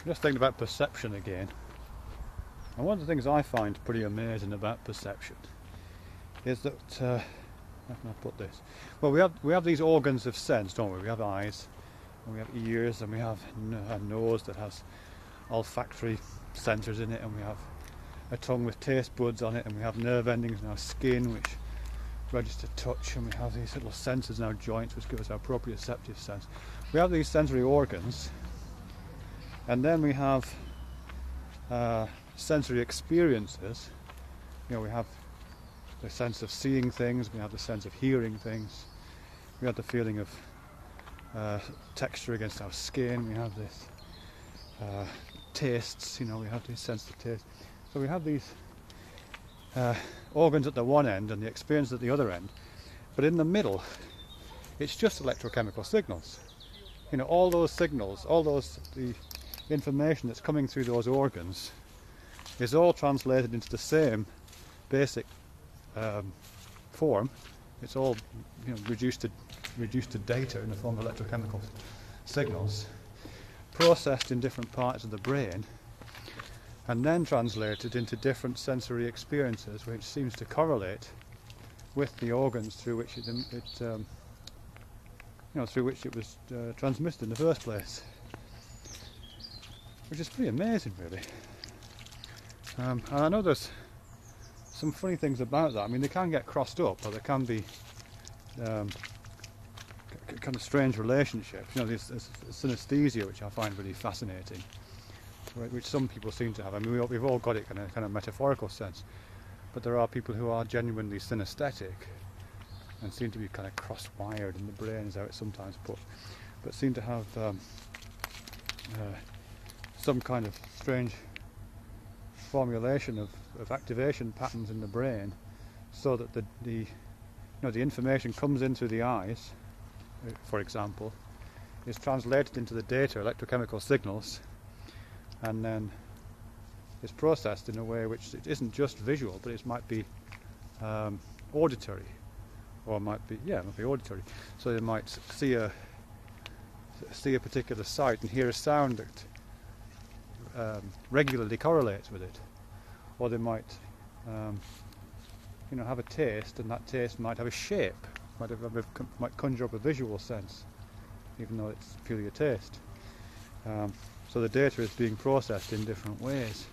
Just thinking about perception again. And one of the things I find pretty amazing about perception is that, how can I put this? Well, we have these organs of sense, don't we? We have eyes, and we have ears, and we have a nose that has olfactory sensors in it, and we have a tongue with taste buds on it, and we have nerve endings in our skin which register touch, and we have these little sensors in our joints which give us our proprioceptive sense. We have these sensory organs, and then we have sensory experiences. You know, we have the sense of seeing things, we have the sense of hearing things, we have the feeling of texture against our skin, we have this tastes, you know, we have this sense of taste. So we have these organs at the one end and the experience at the other end, but in the middle it's just electrochemical signals. You know, all those signals, the information that's coming through those organs is all translated into the same basic form. It's all, you know, reduced to data in the form of electrochemical signals, processed in different parts of the brain, and then translated into different sensory experiences, which seems to correlate with the organs through which it was transmitted in the first place, which is pretty amazing, really. And I know there's some funny things about that. I mean, they can get crossed up, or there can be kind of strange relationships. You know, there's synesthesia, which I find really fascinating, which some people seem to have. I mean, we've all got it in a kind of metaphorical sense, but there are people who are genuinely synesthetic and seem to be kind of cross-wired in the brain, is how it's sometimes put, but seem to have some kind of strange formulation of activation patterns in the brain, so that the information comes in through the eyes, for example, is translated into the data, electrochemical signals, and then is processed in a way which it isn't just visual, but it might be auditory, or it might be auditory. So they might see a particular sight and hear a sound that regularly correlates with it, or they might have a taste, and that taste might have a shape, might conjure up a visual sense, even though it's purely a taste. So the data is being processed in different ways.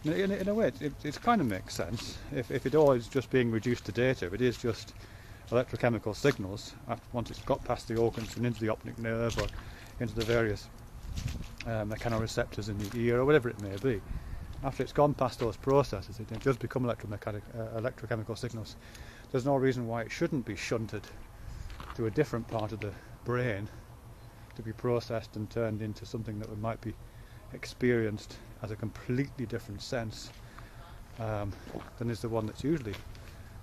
In a way, it kind of makes sense if it all is just being reduced to data. If it is just electrochemical signals, once it's got past the organs and into the optic nerve, or into the various mechanoreceptors in the ear, or whatever it may be, after it's gone past those processes, it does become electrochemical signals. There's no reason why it shouldn't be shunted to a different part of the brain to be processed and turned into something that might be experienced as a completely different sense than is the one that's usually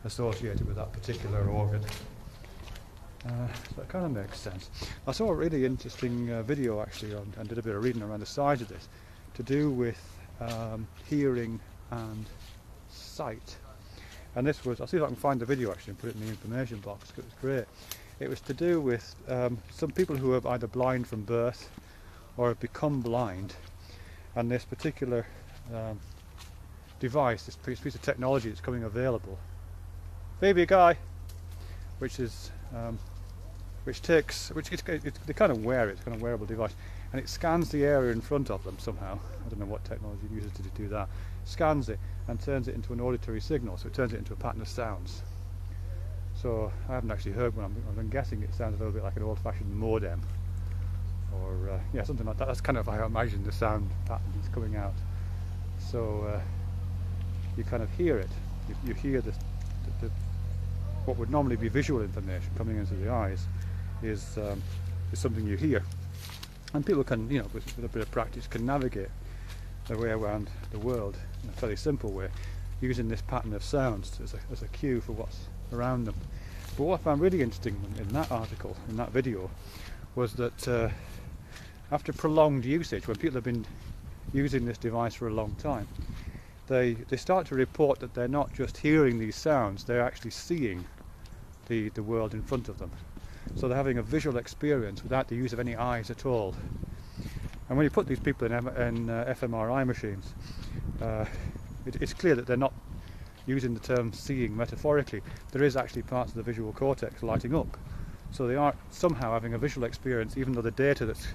associated with that particular organ. So it kind of makes sense. I saw a really interesting video actually and did a bit of reading around the sides of this, to do with hearing and sight. And this was, I'll see if I can find the video actually and put it in the information box, because it was great. It was to do with some people who are either blind from birth or have become blind, and this particular device, this piece of technology that's coming available, baby guy, which is they kind of wear it, it's kind of wearable device, and it scans the area in front of them somehow. I don't know what technology it uses to do that. Scans it and turns it into an auditory signal, so it turns it into a pattern of sounds. So I haven't actually heard one. I'm guessing it sounds a little bit like an old-fashioned modem, or something like that. That's kind of how I imagine the sound pattern is coming out. So you kind of hear it. You hear the what would normally be visual information coming into the eyes is something you hear, and people can, with a bit of practice, can navigate their way around the world in a fairly simple way, using this pattern of sounds as a cue for what's around them. But what I found really interesting in that article, in that video, was that after prolonged usage, when people have been using this device for a long time, they start to report that they're not just hearing these sounds, they're actually seeing the world in front of them. So they're having a visual experience without the use of any eyes at all. And when you put these people in fMRI machines, it's clear that they're not using the term seeing metaphorically. There is actually parts of the visual cortex lighting up. So they are somehow having a visual experience, even though the data that's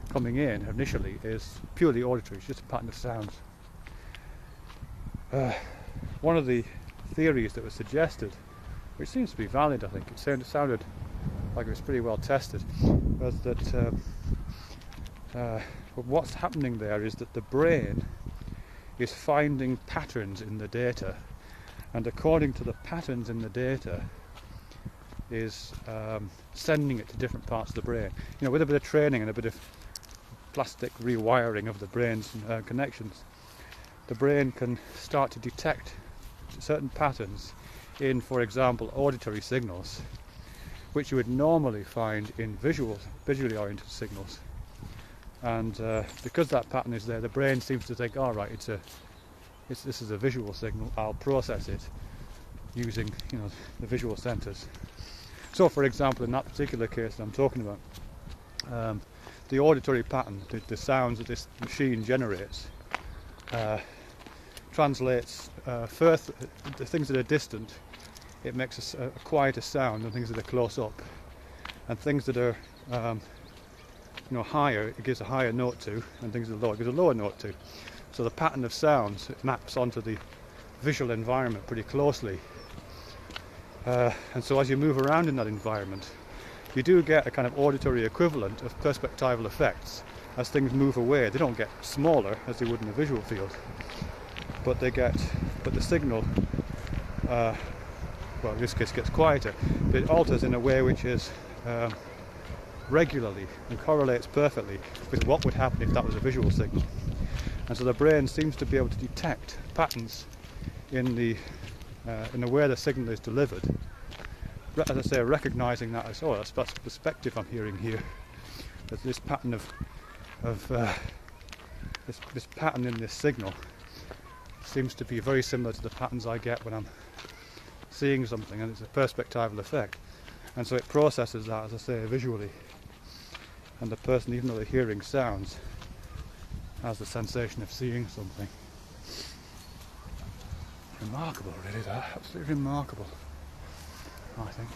coming in initially is purely auditory. It's just a pattern of sounds. One of the theories that was suggested, which seems to be valid, I think, it sounded like it was pretty well tested, was that what's happening there is that the brain is finding patterns in the data, and according to the patterns in the data is sending it to different parts of the brain. You know, with a bit of training and a bit of plastic rewiring of the brain's connections, the brain can start to detect certain patterns in, for example, auditory signals, which you would normally find in visually oriented signals. And because that pattern is there, the brain seems to think, all right, this is a visual signal, I'll process it using, you know, the visual centers. So, for example, in that particular case that I'm talking about, the auditory pattern, the sounds that this machine generates, translates first the things that are distant. It makes a quieter sound than things that are close up, and things that are higher, it gives a higher note to, and things that are lower, it gives a lower note to. So the pattern of sounds, it maps onto the visual environment pretty closely. And so as you move around in that environment, you do get a kind of auditory equivalent of perspectival effects. As things move away, they don't get smaller as they would in a visual field, but the signal, well, in this case, gets quieter, but it alters in a way which is regularly and correlates perfectly with what would happen if that was a visual signal. And so the brain seems to be able to detect patterns in the way the signal is delivered. As I say, recognizing that as, oh, that's perspective I'm hearing here. There's this pattern this pattern in this signal seems to be very similar to the patterns I get when I'm seeing something, and it's a perspectival effect. And so it processes that, as I say, visually. And the person, even though they're hearing sounds, has the sensation of seeing something. Remarkable, really, that. Absolutely remarkable, I think.